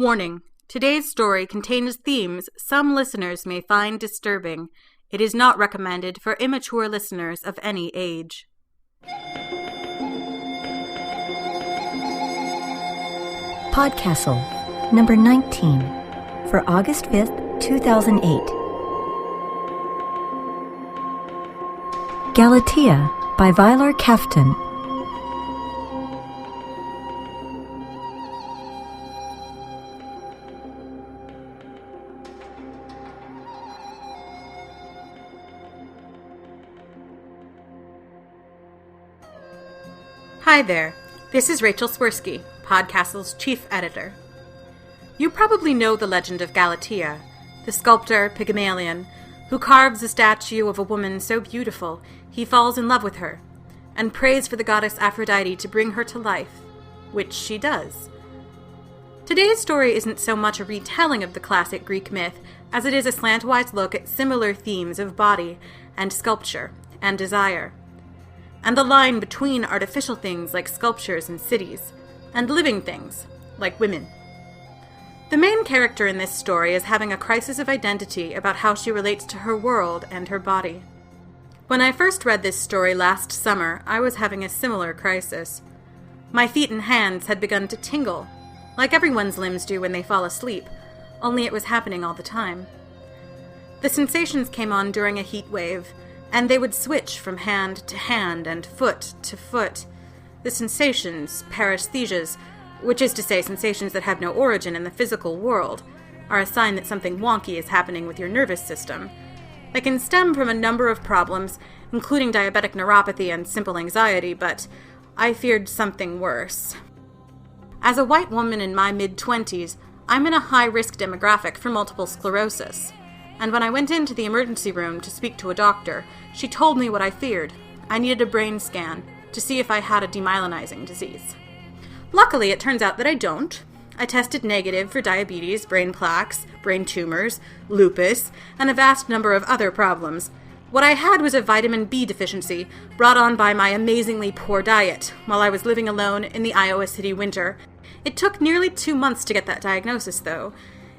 Warning: today's story contains themes some listeners may find disturbing. It is not recommended for immature listeners of any age. Podcastle, number 19, for August 5th, 2008. Galatea by Vylar Kaftan. Hi there, this is Rachel Swirsky, Podcastle's chief editor. You probably know the legend of Galatea, the sculptor Pygmalion, who carves a statue of a woman so beautiful he falls in love with her, and prays for the goddess Aphrodite to bring her to life, which she does. Today's story isn't so much a retelling of the classic Greek myth as it is a slantwise look at similar themes of body and sculpture and desire, and the line between artificial things like sculptures and cities, and living things like women. The main character in this story is having a crisis of identity about how she relates to her world and her body. When I first read this story last summer, I was having a similar crisis. My feet and hands had begun to tingle, like everyone's limbs do when they fall asleep, only it was happening all the time. The sensations came on during a heat wave, and they would switch from hand to hand and foot to foot. The sensations, paresthesias, which is to say sensations that have no origin in the physical world, are a sign that something wonky is happening with your nervous system. They can stem from a number of problems, including diabetic neuropathy and simple anxiety, but I feared something worse. As a white woman in my mid-20s, I'm in a high-risk demographic for multiple sclerosis. And when I went into the emergency room to speak to a doctor, she told me what I feared. I needed a brain scan to see if I had a demyelinizing disease. Luckily, it turns out that I don't. I tested negative for diabetes, brain plaques, brain tumors, lupus, and a vast number of other problems. What I had was a vitamin B deficiency brought on by my amazingly poor diet while I was living alone in the Iowa City winter. It took nearly 2 months to get that diagnosis, though.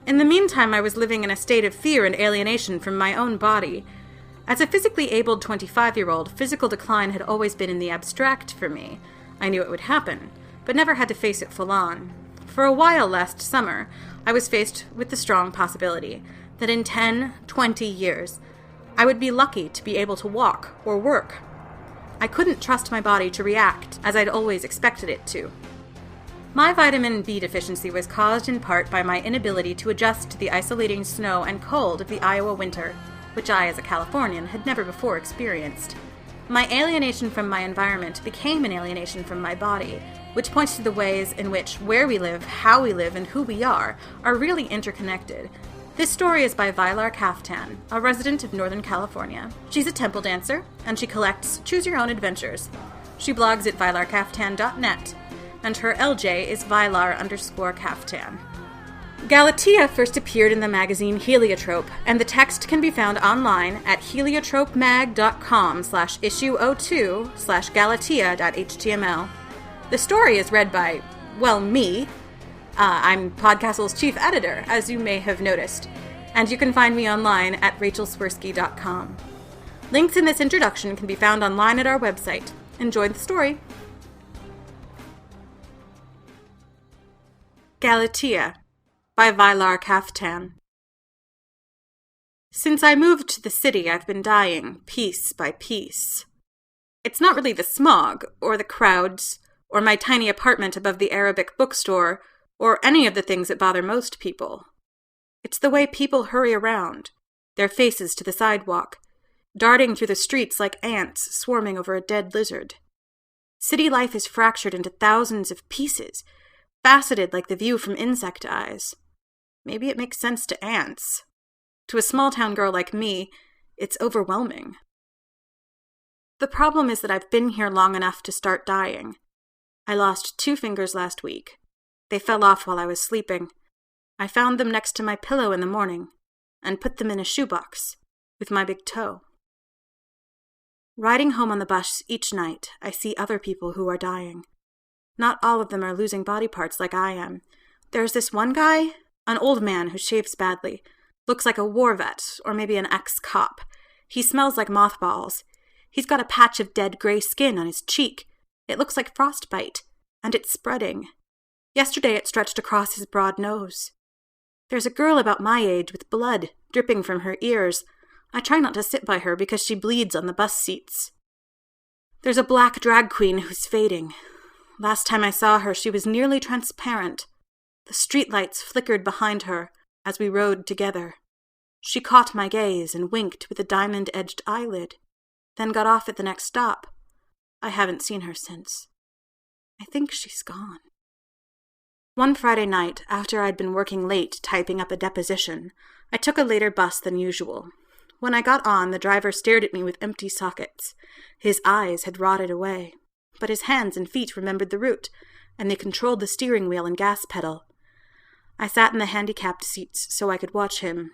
In the meantime, I was living in a state of fear and alienation from my own body. As a physically abled 25-year-old, physical decline had always been in the abstract for me. I knew it would happen, but never had to face it full-on. For a while last summer, I was faced with the strong possibility that in 10, 20 years, I would be lucky to be able to walk or work. I couldn't trust my body to react as I'd always expected it to. My vitamin B deficiency was caused in part by my inability to adjust to the isolating snow and cold of the Iowa winter, which I, as a Californian, had never before experienced. My alienation from my environment became an alienation from my body, which points to the ways in which where we live, how we live, and who we are really interconnected. This story is by Vylar Kaftan, a resident of Northern California. She's a temple dancer, and she collects choose-your-own adventures. She blogs at vylarkaftan.net, and her LJ is Vylar_Kaftan. Galatea first appeared in the magazine Heliotrope, and the text can be found online at heliotropemag.com/issue02/galatea.html. The story is read by, me. I'm Podcastle's chief editor, as you may have noticed, and you can find me online at rachelswirsky.com. Links in this introduction can be found online at our website. Enjoy the story. Galatea by Vylar Kaftan. Since I moved to the city, I've been dying, piece by piece. It's not really the smog, or the crowds, or my tiny apartment above the Arabic bookstore, or any of the things that bother most people. It's the way people hurry around, their faces to the sidewalk, darting through the streets like ants swarming over a dead lizard. City life is fractured into thousands of pieces, faceted like the view from insect eyes. Maybe it makes sense to ants. To a small-town girl like me, it's overwhelming. The problem is that I've been here long enough to start dying. I lost 2 fingers last week. They fell off while I was sleeping. I found them next to my pillow in the morning, and put them in a shoebox, with my big toe. Riding home on the bus each night, I see other people who are dying. Not all of them are losing body parts like I am, There's this one guy, an old man who shaves badly. Looks like a war vet, or maybe an ex-cop. He smells like mothballs. He's got a patch of dead gray skin on his cheek. It looks like frostbite, and it's spreading. Yesterday it stretched across his broad nose. There's a girl about my age with blood dripping from her ears. I try not to sit by her because she bleeds on the bus seats. There's a black drag queen who's fading. Last time I saw her, she was nearly transparent. The streetlights flickered behind her as we rode together. She caught my gaze and winked with a diamond-edged eyelid, then got off at the next stop. I haven't seen her since. I think she's gone. One Friday night, after I'd been working late typing up a deposition, I took a later bus than usual. When I got on, the driver stared at me with empty sockets. His eyes had rotted away, but his hands and feet remembered the route, and they controlled the steering wheel and gas pedal. I sat in the handicapped seats so I could watch him.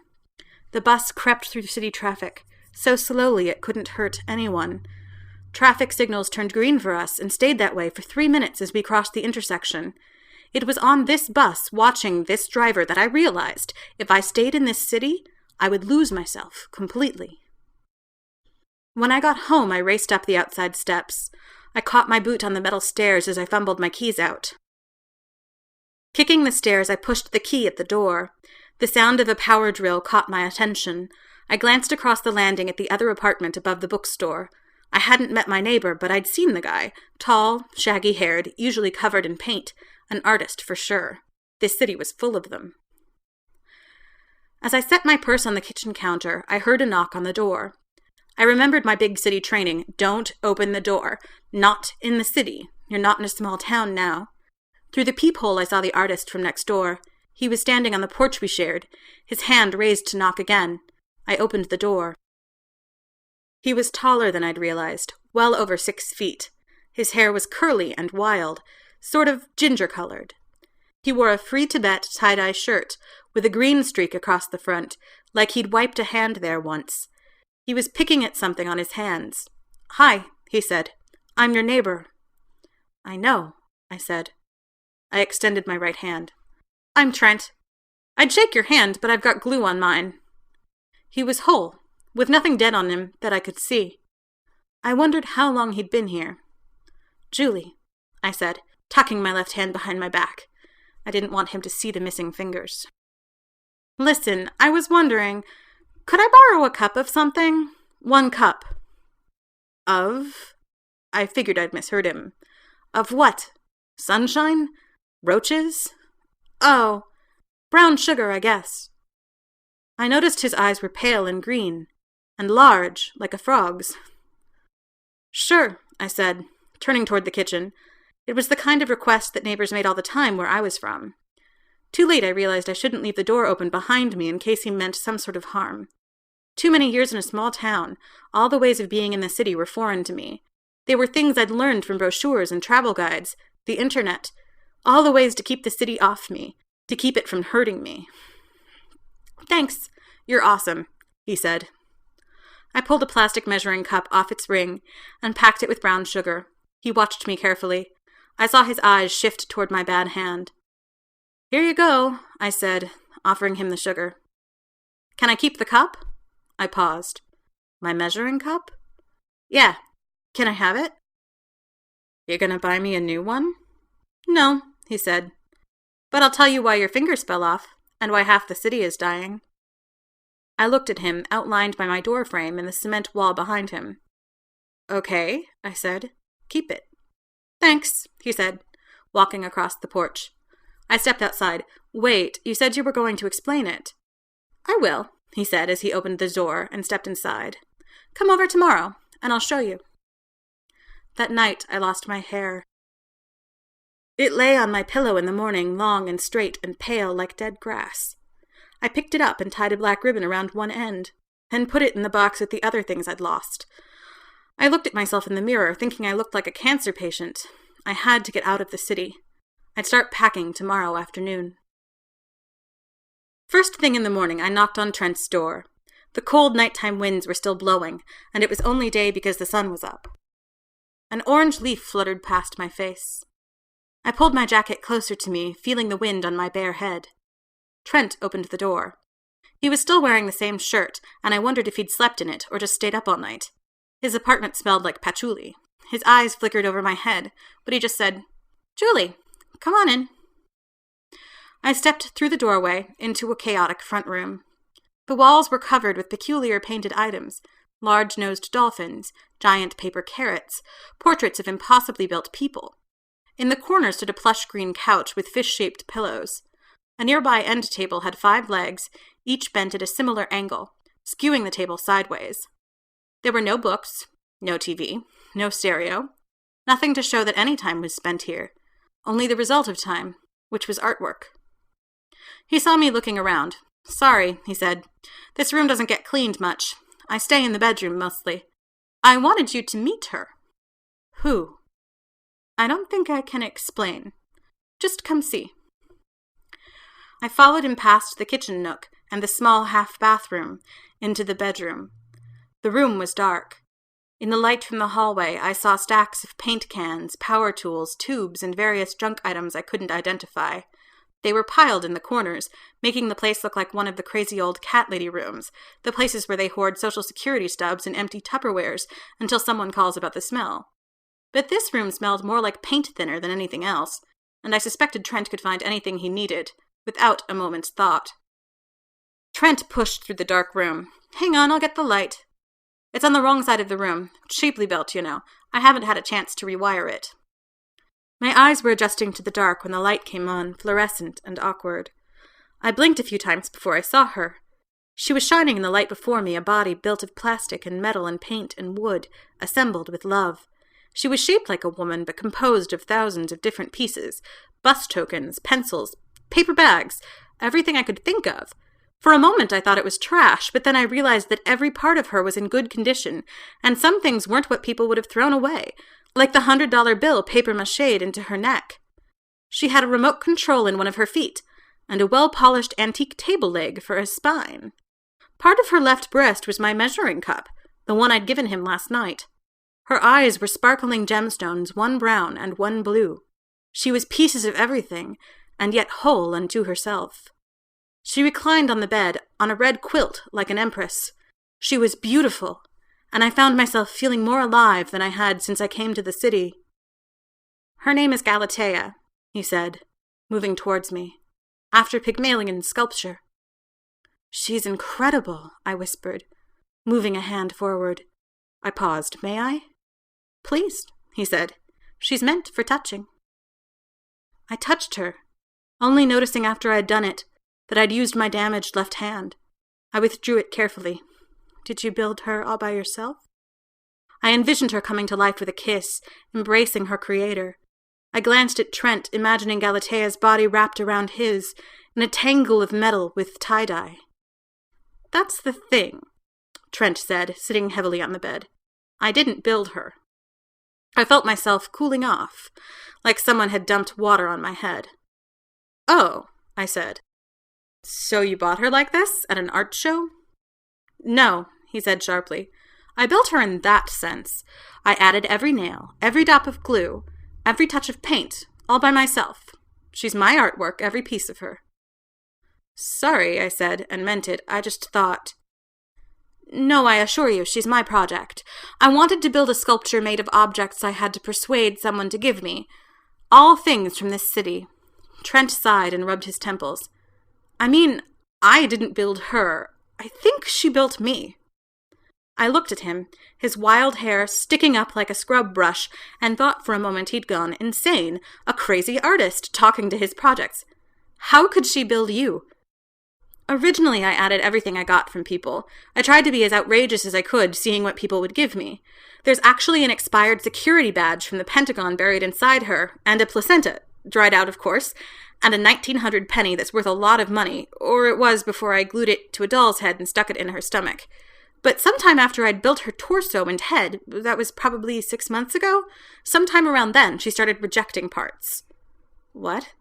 The bus crept through city traffic, so slowly it couldn't hurt anyone. Traffic signals turned green for us and stayed that way for 3 minutes as we crossed the intersection. It was on this bus, watching this driver, that I realized if I stayed in this city, I would lose myself completely. When I got home, I raced up the outside steps. I caught my boot on the metal stairs as I fumbled my keys out. Kicking the stairs, I pushed the key at the door. The sound of a power drill caught my attention. I glanced across the landing at the other apartment above the bookstore. I hadn't met my neighbor, but I'd seen the guy. Tall, shaggy-haired, usually covered in paint. An artist for sure. This city was full of them. As I set my purse on the kitchen counter, I heard a knock on the door. I remembered my big city training. Don't open the door. Not in the city. You're not in a small town now. Through the peephole, I saw the artist from next door. He was standing on the porch we shared, his hand raised to knock again. I opened the door. He was taller than I'd realized, well over 6 feet. His hair was curly and wild, sort of ginger-colored. He wore a Free Tibet tie-dye shirt with a green streak across the front, like he'd wiped a hand there once. He was picking at something on his hands. "Hi," he said. "I'm your neighbor." "I know," I said. I extended my right hand. "I'm Trent. I'd shake your hand, but I've got glue on mine." He was whole, with nothing dead on him that I could see. I wondered how long he'd been here. "Julie," I said, tucking my left hand behind my back. I didn't want him to see the missing fingers. "Listen, I was wondering, could I borrow a cup of something? 1 cup. Of?" I figured I'd misheard him. "Of what? Sunshine? Roaches? Oh, brown sugar, I guess." I noticed his eyes were pale and green, and large, like a frog's. "Sure," I said, turning toward the kitchen. It was the kind of request that neighbors made all the time where I was from. Too late I realized I shouldn't leave the door open behind me in case he meant some sort of harm. Too many years in a small town, all the ways of being in the city were foreign to me. They were things I'd learned from brochures and travel guides, the internet, all the ways to keep the city off me, to keep it from hurting me. "Thanks, you're awesome," he said. I pulled a plastic measuring cup off its ring and packed it with brown sugar. He watched me carefully. I saw his eyes shift toward my bad hand. "Here you go," I said, offering him the sugar. "Can I keep the cup?" I paused. "My measuring cup?" "Yeah. Can I have it?" "You gonna buy me a new one?" "No," he said. "But I'll tell you why your fingers fell off, and why half the city is dying." I looked at him, outlined by my door frame and the cement wall behind him. "Okay," I said. "Keep it." "Thanks," he said, walking across the porch. I stepped outside. "Wait, you said you were going to explain it." "I will," he said as he opened the door and stepped inside. "Come over tomorrow, and I'll show you." That night, I lost my hair. It lay on my pillow in the morning, long and straight and pale like dead grass. I picked it up and tied a black ribbon around one end, then put it in the box with the other things I'd lost. I looked at myself in the mirror, thinking I looked like a cancer patient. I had to get out of the city. I'd start packing tomorrow afternoon. First thing in the morning, I knocked on Trent's door. The cold nighttime winds were still blowing, and it was only day because the sun was up. An orange leaf fluttered past my face. I pulled my jacket closer to me, feeling the wind on my bare head. Trent opened the door. He was still wearing the same shirt, and I wondered if he'd slept in it or just stayed up all night. His apartment smelled like patchouli. His eyes flickered over my head, but he just said, "Julie, come on in." I stepped through the doorway into a chaotic front room. The walls were covered with peculiar painted items, large-nosed dolphins, giant paper carrots, portraits of impossibly built people. In the corner stood a plush green couch with fish-shaped pillows. A nearby end table had 5 legs, each bent at a similar angle, skewing the table sideways. There were no books, no TV, no stereo, nothing to show that any time was spent here, only the result of time, which was artwork. He saw me looking around. "Sorry," he said. "This room doesn't get cleaned much. I stay in the bedroom mostly. I wanted you to meet her." "Who?" "I don't think I can explain. Just come see." I followed him past the kitchen nook and the small half-bathroom into the bedroom. The room was dark. In the light from the hallway, I saw stacks of paint cans, power tools, tubes, and various junk items I couldn't identify. They were piled in the corners, making the place look like one of the crazy old cat lady rooms, the places where they hoard Social Security stubs and empty Tupperwares until someone calls about the smell. But this room smelled more like paint thinner than anything else, and I suspected Trent could find anything he needed, without a moment's thought. Trent pushed through the dark room. "Hang on, I'll get the light." "It's on the wrong side of the room. Cheaply built, you know. I haven't had a chance to rewire it." My eyes were adjusting to the dark when the light came on, fluorescent and awkward. I blinked a few times before I saw her. She was shining in the light before me, a body built of plastic and metal and paint and wood, assembled with love. She was shaped like a woman, but composed of thousands of different pieces, bus tokens, pencils, paper bags, everything I could think of. For a moment I thought it was trash, but then I realized that every part of her was in good condition, and some things weren't what people would have thrown away, like the $100 bill papier-mâchéed into her neck. She had a remote control in one of her feet, and a well-polished antique table leg for a spine. Part of her left breast was my measuring cup, the one I'd given him last night. Her eyes were sparkling gemstones, one brown and one blue. She was pieces of everything, and yet whole unto herself. She reclined on the bed, on a red quilt, like an empress. She was beautiful, and I found myself feeling more alive than I had since I came to the city. "Her name is Galatea," he said, moving towards me, "after Pygmalion sculpture." "She's incredible," I whispered, moving a hand forward. I paused. "May I?" "Please," he said. "She's meant for touching." I touched her, only noticing after I'd done it that I'd used my damaged left hand. I withdrew it carefully. "Did you build her all by yourself?" I envisioned her coming to life with a kiss, embracing her creator. I glanced at Trent, imagining Galatea's body wrapped around his, in a tangle of metal with tie-dye. "That's the thing," Trent said, sitting heavily on the bed. "I didn't build her." I felt myself cooling off, like someone had dumped water on my head. "Oh," I said. "So you bought her like this, at an art show?" "No," he said sharply. "I built her in that sense. I added every nail, every dab of glue, every touch of paint, all by myself. She's my artwork, every piece of her." "Sorry," I said, and meant it. I just thought... "No, I assure you, she's my project. I wanted to build a sculpture made of objects I had to persuade someone to give me. All things from this city." Trent sighed and rubbed his temples. "I mean, I didn't build her. I think she built me." I looked at him, his wild hair sticking up like a scrub brush, and thought for a moment he'd gone insane, a crazy artist talking to his projects. "How could she build you?" "Originally, I added everything I got from people. I tried to be as outrageous as I could, seeing what people would give me. There's actually an expired security badge from the Pentagon buried inside her, and a placenta, dried out, of course, and a 1900 penny that's worth a lot of money, or it was before I glued it to a doll's head and stuck it in her stomach. But sometime after I'd built her torso and head, that was probably 6 months ago, sometime around then she started rejecting parts." "What?"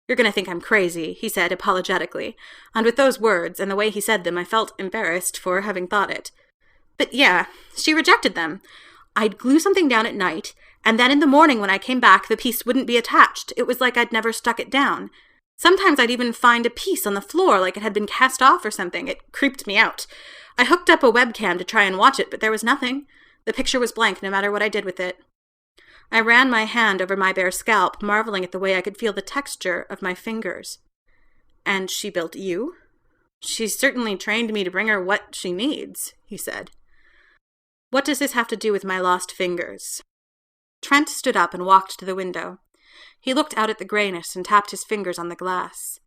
"You're going to think I'm crazy," he said apologetically, and with those words and the way he said them I felt embarrassed for having thought it. "But yeah, she rejected them. I'd glue something down at night, And then in the morning when I came back, the piece wouldn't be attached. It was like I'd never stuck it down. Sometimes I'd even find a piece on the floor like it had been cast off or something. It creeped me out. I hooked up a webcam to try and watch it, but there was nothing. The picture was blank no matter what I did with it. I ran my hand over my bare scalp, marveling at the way I could feel the texture of my fingers. And she built you? She's certainly trained me to bring her what she needs, he said. What does this have to do with my lost fingers? Trent stood up and walked to the window. He looked out at the grayness and tapped his fingers on the glass.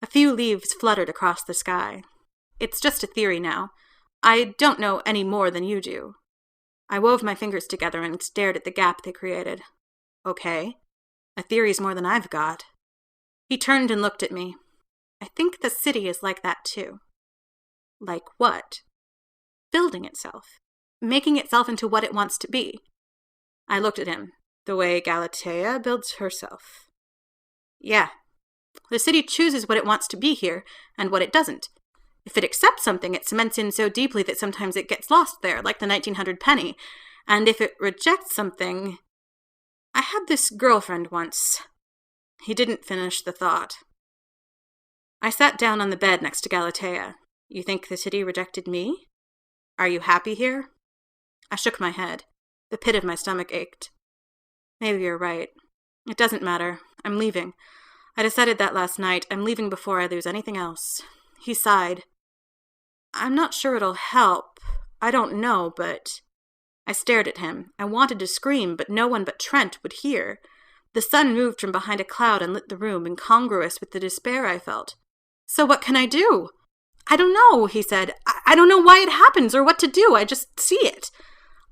A few leaves fluttered across the sky. It's just a theory now. I don't know any more than you do. I wove my fingers together and stared at the gap they created. Okay. A theory's more than I've got. He turned and looked at me. I think the city is like that too. Like what? Building itself. Making itself into what it wants to be. I looked at him. The way Galatea builds herself. Yeah. The city chooses what it wants to be here, and what it doesn't. If it accepts something, it cements in so deeply that sometimes it gets lost there, like the 1900 penny. And if it rejects something... I had this girlfriend once. He didn't finish the thought. I sat down on the bed next to Galatea. You think the city rejected me? Are you happy here? I shook my head. The pit of my stomach ached. Maybe you're right. It doesn't matter. I'm leaving. I decided that last night. I'm leaving before I lose anything else. He sighed. I'm not sure it'll help. I don't know, but... I stared at him. I wanted to scream, but no one but Trent would hear. The sun moved from behind a cloud and lit the room, incongruous with the despair I felt. So what can I do? I don't know, he said. I don't know why it happens or what to do. I just see it.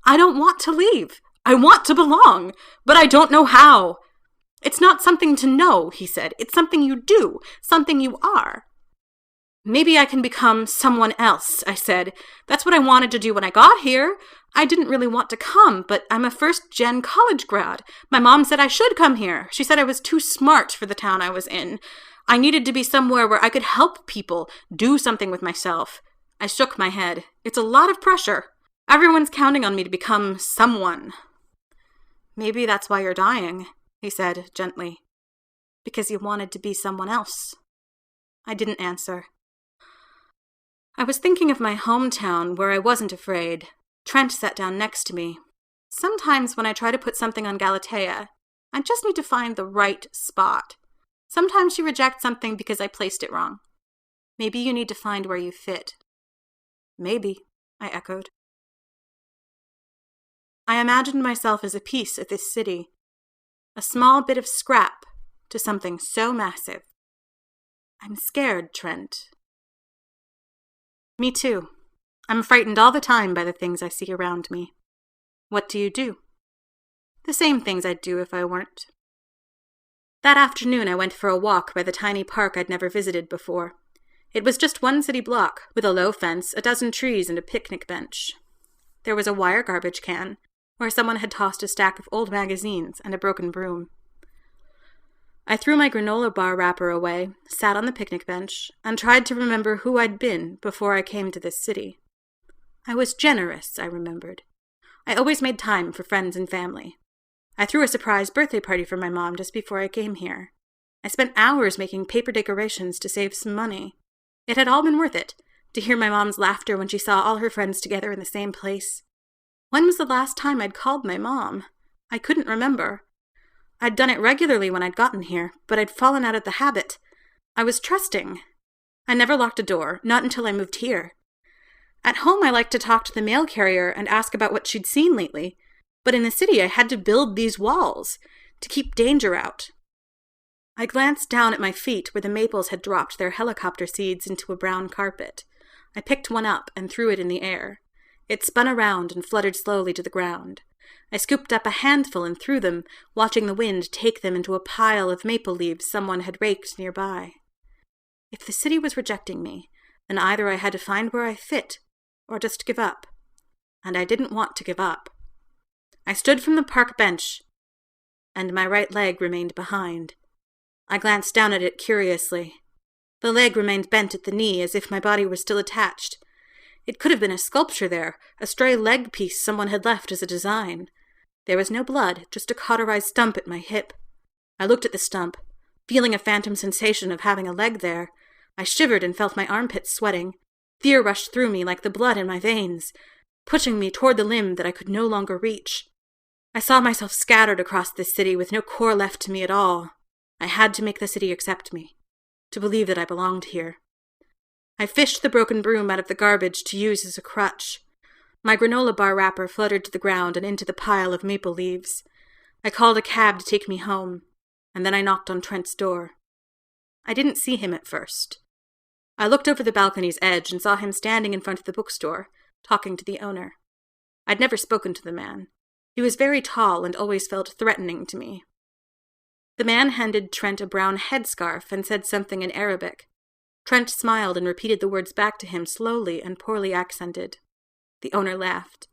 I don't want to leave. I want to belong, but I don't know how. It's not something to know, he said. It's something you do, something you are. Maybe I can become someone else, I said. That's what I wanted to do when I got here. I didn't really want to come, but I'm a first-gen college grad. My mom said I should come here. She said I was too smart for the town I was in. I needed to be somewhere where I could help people, do something with myself. I shook my head. It's a lot of pressure. Everyone's counting on me to become someone. Maybe that's why you're dying, he said gently. Because you wanted to be someone else. I didn't answer. I was thinking of my hometown where I wasn't afraid. Trent sat down next to me. Sometimes when I try to put something on Galatea, I just need to find the right spot. Sometimes she rejects something because I placed it wrong. Maybe you need to find where you fit. Maybe, I echoed. I imagined myself as a piece of this city, a small bit of scrap to something so massive. I'm scared, Trent. Me too. I'm frightened all the time by the things I see around me. What do you do? The same things I'd do if I weren't. That afternoon I went for a walk by the tiny park I'd never visited before. It was just one city block, with a low fence, a dozen trees, and a picnic bench. There was a wire garbage can, where someone had tossed a stack of old magazines and a broken broom. I threw my granola bar wrapper away, sat on the picnic bench, and tried to remember who I'd been before I came to this city. I was generous, I remembered. I always made time for friends and family. I threw a surprise birthday party for my mom just before I came here. I spent hours making paper decorations to save some money. It had all been worth it, to hear my mom's laughter when she saw all her friends together in the same place. When was the last time I'd called my mom? I couldn't remember. I'd done it regularly when I'd gotten here, but I'd fallen out of the habit. I was trusting. I never locked a door, not until I moved here. At home I liked to talk to the mail carrier and ask about what she'd seen lately, but in the city I had to build these walls to keep danger out. I glanced down at my feet where the maples had dropped their helicopter seeds into a brown carpet. I picked one up and threw it in the air. It spun around and fluttered slowly to the ground. I scooped up a handful and threw them, watching the wind take them into a pile of maple leaves someone had raked nearby. If the city was rejecting me, then either I had to find where I fit, or just give up. And I didn't want to give up. I stood from the park bench, and my right leg remained behind. I glanced down at it curiously. The leg remained bent at the knee, as if my body were still attached. It could have been a sculpture there, a stray leg piece someone had left as a design. There was no blood, just a cauterized stump at my hip. I looked at the stump, feeling a phantom sensation of having a leg there. I shivered and felt my armpits sweating. Fear rushed through me like the blood in my veins, pushing me toward the limb that I could no longer reach. I saw myself scattered across this city with no core left to me at all. I had to make the city accept me, to believe that I belonged here. I fished the broken broom out of the garbage to use as a crutch. My granola bar wrapper fluttered to the ground and into the pile of maple leaves. I called a cab to take me home, and then I knocked on Trent's door. I didn't see him at first. I looked over the balcony's edge and saw him standing in front of the bookstore, talking to the owner. I'd never spoken to the man. He was very tall and always felt threatening to me. The man handed Trent a brown headscarf and said something in Arabic. Trent smiled and repeated the words back to him slowly and poorly accented. The owner laughed.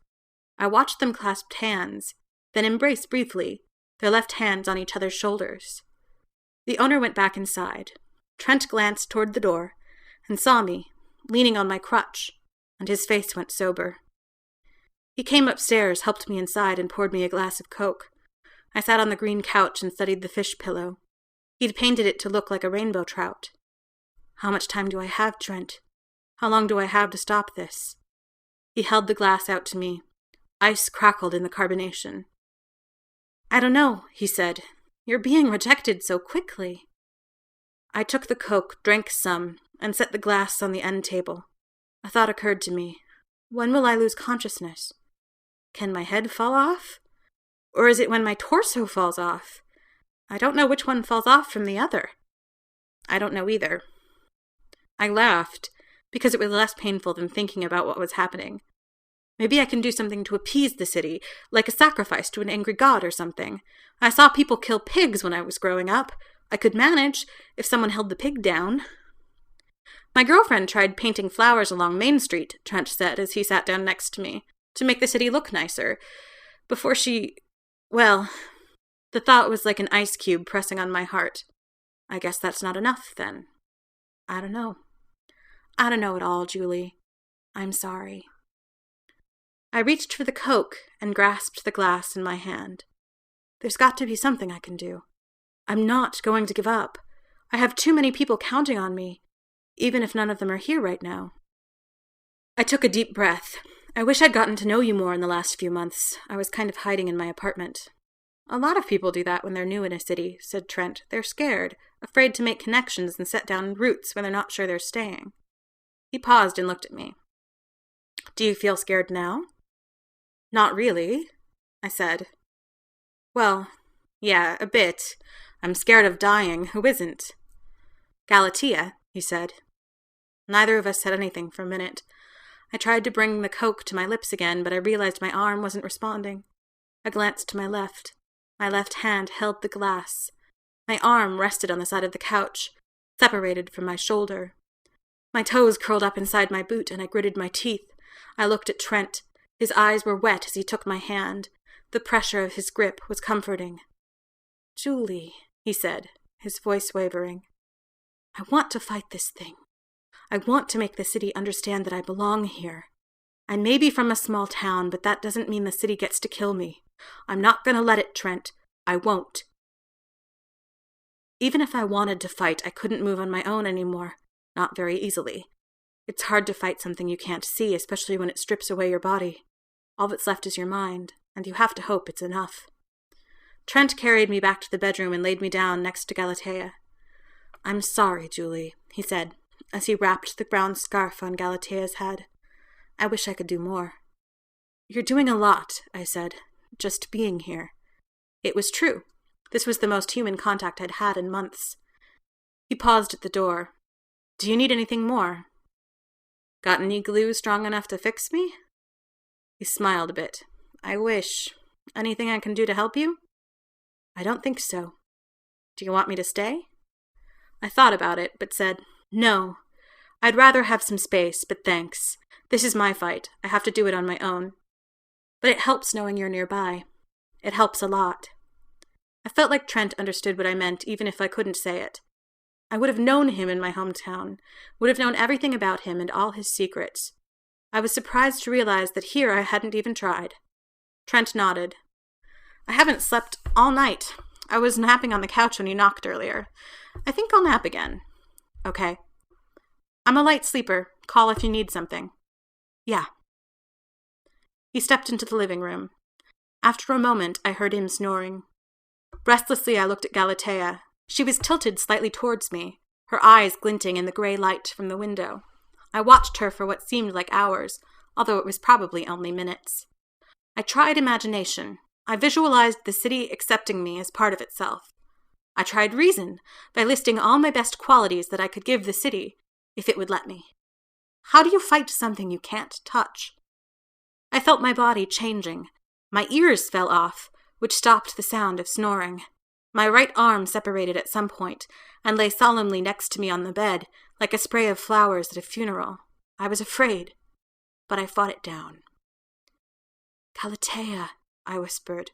I watched them clasp hands, then embrace briefly, their left hands on each other's shoulders. The owner went back inside. Trent glanced toward the door and saw me, leaning on my crutch, and his face went sober. He came upstairs, helped me inside, and poured me a glass of Coke. I sat on the green couch and studied the fish pillow. He'd painted it to look like a rainbow trout. How much time do I have, Trent? How long do I have to stop this? He held the glass out to me. Ice crackled in the carbonation. I don't know, he said. You're being rejected so quickly. I took the Coke, drank some, and set the glass on the end table. A thought occurred to me. When will I lose consciousness? Can my head fall off? Or is it when my torso falls off? I don't know which one falls off from the other. I don't know either. I laughed, because it was less painful than thinking about what was happening. Maybe I can do something to appease the city, like a sacrifice to an angry god or something. I saw people kill pigs when I was growing up. I could manage, if someone held the pig down. My girlfriend tried painting flowers along Main Street, Trent said as he sat down next to me, to make the city look nicer. Before well, the thought was like an ice cube pressing on my heart. I guess that's not enough, then. I don't know. I don't know at all, Julie. I'm sorry. I reached for the Coke and grasped the glass in my hand. There's got to be something I can do. I'm not going to give up. I have too many people counting on me, even if none of them are here right now. I took a deep breath. I wish I'd gotten to know you more in the last few months. I was kind of hiding in my apartment. A lot of people do that when they're new in a city, said Trent. They're scared, afraid to make connections and set down roots when they're not sure they're staying. He paused and looked at me. Do you feel scared now? Not really, I said. Well, yeah, a bit. I'm scared of dying. Who isn't? Galatea, he said. Neither of us said anything for a minute. I tried to bring the Coke to my lips again, but I realized my arm wasn't responding. I glanced to my left. My left hand held the glass. My arm rested on the side of the couch, separated from my shoulder. My toes curled up inside my boot, and I gritted my teeth. I looked at Trent. His eyes were wet as he took my hand. The pressure of his grip was comforting. Julie, he said, his voice wavering. I want to fight this thing. I want to make the city understand that I belong here. I may be from a small town, but that doesn't mean the city gets to kill me. I'm not going to let it, Trent. I won't. Even if I wanted to fight, I couldn't move on my own anymore. Not very easily. It's hard to fight something you can't see, especially when it strips away your body. All that's left is your mind, and you have to hope it's enough. Trent carried me back to the bedroom and laid me down next to Galatea. I'm sorry, Julie, he said, as he wrapped the brown scarf on Galatea's head. I wish I could do more. You're doing a lot, I said, just being here. It was true. This was the most human contact I'd had in months. He paused at the door. Do you need anything more? Got any glue strong enough to fix me? He smiled a bit. I wish. Anything I can do to help you? I don't think so. Do you want me to stay? I thought about it, but said, no. I'd rather have some space, but thanks. This is my fight. I have to do it on my own. But it helps knowing you're nearby. It helps a lot. I felt like Trent understood what I meant, even if I couldn't say it. I would have known him in my hometown, would have known everything about him and all his secrets. I was surprised to realize that here I hadn't even tried. Trent nodded. I haven't slept all night. I was napping on the couch when you knocked earlier. I think I'll nap again. Okay. I'm a light sleeper. Call if you need something. Yeah. He stepped into the living room. After a moment, I heard him snoring. Restlessly, I looked at Galatea. She was tilted slightly towards me, her eyes glinting in the gray light from the window. I watched her for what seemed like hours, although it was probably only minutes. I tried imagination. I visualized the city accepting me as part of itself. I tried reason by listing all my best qualities that I could give the city, if it would let me. How do you fight something you can't touch? I felt my body changing. My ears fell off, which stopped the sound of snoring. My right arm separated at some point and lay solemnly next to me on the bed, like a spray of flowers at a funeral. I was afraid, but I fought it down. Galatea, I whispered,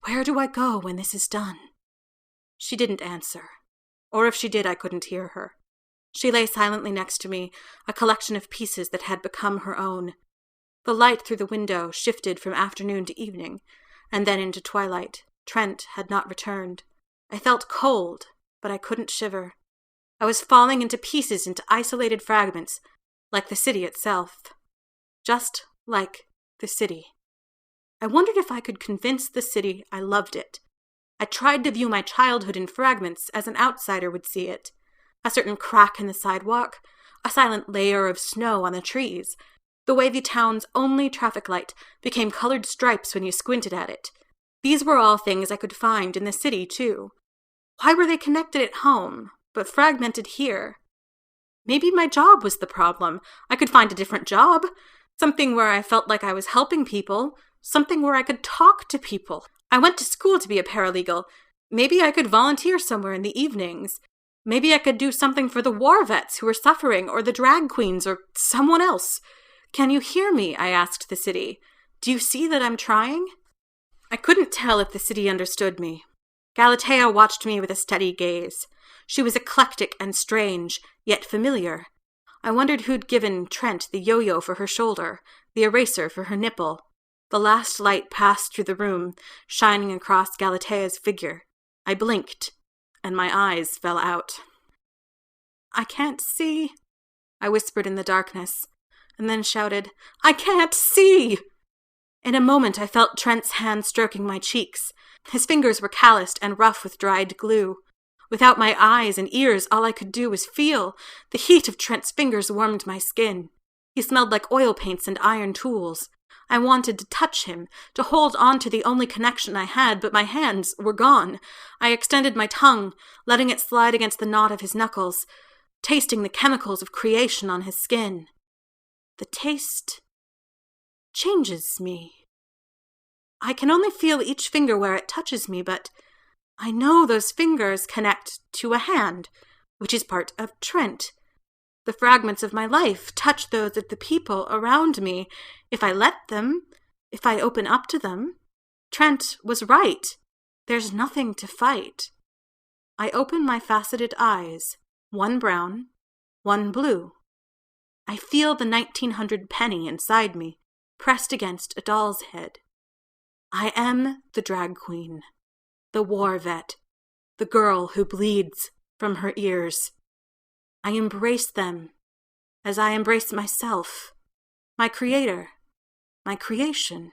where do I go when this is done? She didn't answer, or if she did, I couldn't hear her. She lay silently next to me, a collection of pieces that had become her own. The light through the window shifted from afternoon to evening, and then into twilight. Trent had not returned. I felt cold, but I couldn't shiver. I was falling into pieces, into isolated fragments, like the city itself. Just like the city. I wondered if I could convince the city I loved it. I tried to view my childhood in fragments as an outsider would see it. A certain crack in the sidewalk, a silent layer of snow on the trees, the way the town's only traffic light became colored stripes when you squinted at it. These were all things I could find in the city, too. Why were they connected at home, but fragmented here? Maybe my job was the problem. I could find a different job. Something where I felt like I was helping people. Something where I could talk to people. I went to school to be a paralegal. Maybe I could volunteer somewhere in the evenings. Maybe I could do something for the war vets who were suffering, or the drag queens, or someone else. Can you hear me? I asked the city. Do you see that I'm trying? I couldn't tell if the city understood me. Galatea watched me with a steady gaze. She was eclectic and strange, yet familiar. I wondered who'd given Trent the yo-yo for her shoulder, the eraser for her nipple. The last light passed through the room, shining across Galatea's figure. I blinked, and my eyes fell out. I can't see, I whispered in the darkness, and then shouted, I can't see! In a moment I felt Trent's hand stroking my cheeks. His fingers were calloused and rough with dried glue. Without my eyes and ears, all I could do was feel. The heat of Trent's fingers warmed my skin. He smelled like oil paints and iron tools. I wanted to touch him, to hold on to the only connection I had, but my hands were gone. I extended my tongue, letting it slide against the knot of his knuckles, tasting the chemicals of creation on his skin. The taste changes me. I can only feel each finger where it touches me, but I know those fingers connect to a hand, which is part of Trent. The fragments of my life touch those of the people around me, if I let them, if I open up to them. Trent was right. There's nothing to fight. I open my faceted eyes, one brown, one blue. I feel the 1900 penny inside me, pressed against a doll's head. I am the drag queen, the war vet, the girl who bleeds from her ears. I embrace them as I embrace myself, my creator, my creation.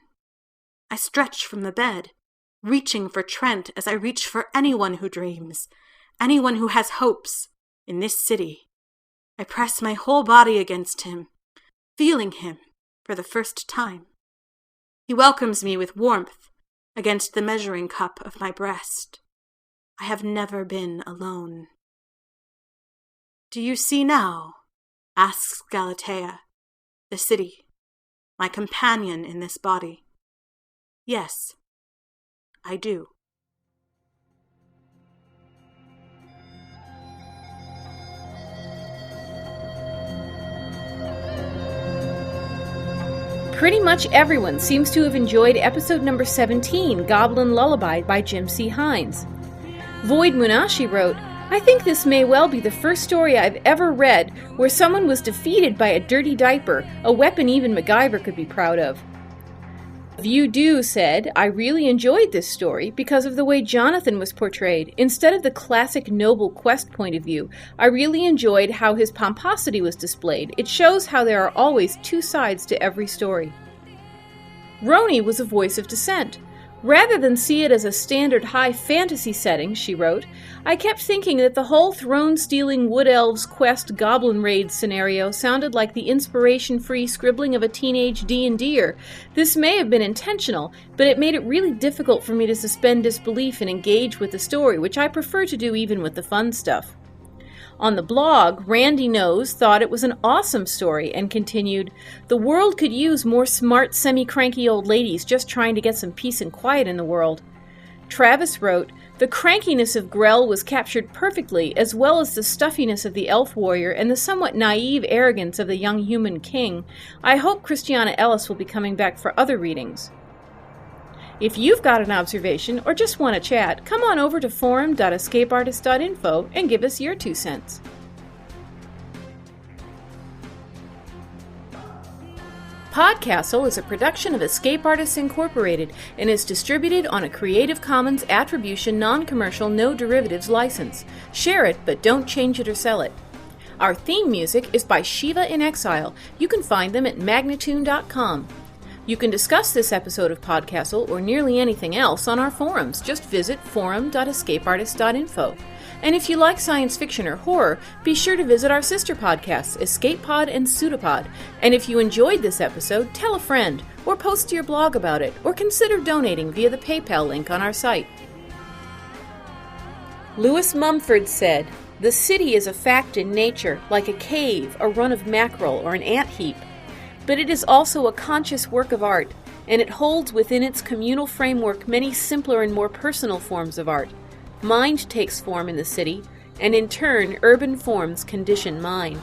I stretch from the bed, reaching for Trent as I reach for anyone who dreams, anyone who has hopes in this city. I press my whole body against him, feeling him for the first time. He welcomes me with warmth against the measuring cup of my breast. I have never been alone. Do you see now? Asks Galatea, the city, my companion in this body. Yes, I do. Pretty much everyone seems to have enjoyed episode number 17, Goblin Lullaby by Jim C. Hines. Void Munashi wrote, I think this may well be the first story I've ever read where someone was defeated by a dirty diaper, a weapon even MacGyver could be proud of. View Do said, I really enjoyed this story because of the way Jonathan was portrayed. Instead of the classic noble quest point of view, I really enjoyed how his pomposity was displayed. It shows how there are always two sides to every story. Roni was a voice of dissent. Rather than see it as a standard high fantasy setting, she wrote, I kept thinking that the whole throne-stealing Wood Elves quest goblin raid scenario sounded like the inspiration-free scribbling of a teenage D&Der. This may have been intentional, but it made it really difficult for me to suspend disbelief and engage with the story, which I prefer to do even with the fun stuff. On the blog, Randy Knows thought it was an awesome story and continued, the world could use more smart, semi-cranky old ladies just trying to get some peace and quiet in the world. Travis wrote, the crankiness of Grell was captured perfectly, as well as the stuffiness of the elf warrior and the somewhat naive arrogance of the young human king. I hope Christiana Ellis will be coming back for other readings. If you've got an observation or just want to chat, come on over to forum.escapeartist.info and give us your 2 cents. Podcastle is a production of Escape Artists Incorporated and is distributed on a Creative Commons Attribution Non-Commercial No Derivatives license. Share it, but don't change it or sell it. Our theme music is by Shiva in Exile. You can find them at magnatune.com. You can discuss this episode of Podcastle or nearly anything else on our forums. Just visit forum.escapeartist.info. And if you like science fiction or horror, be sure to visit our sister podcasts, Escape Pod and Pseudopod. And if you enjoyed this episode, tell a friend, or post to your blog about it, or consider donating via the PayPal link on our site. Lewis Mumford said, the city is a fact in nature, like a cave, a run of mackerel, or an ant heap. But it is also a conscious work of art, and it holds within its communal framework many simpler and more personal forms of art. Mind takes form in the city, and in turn urban forms condition mind.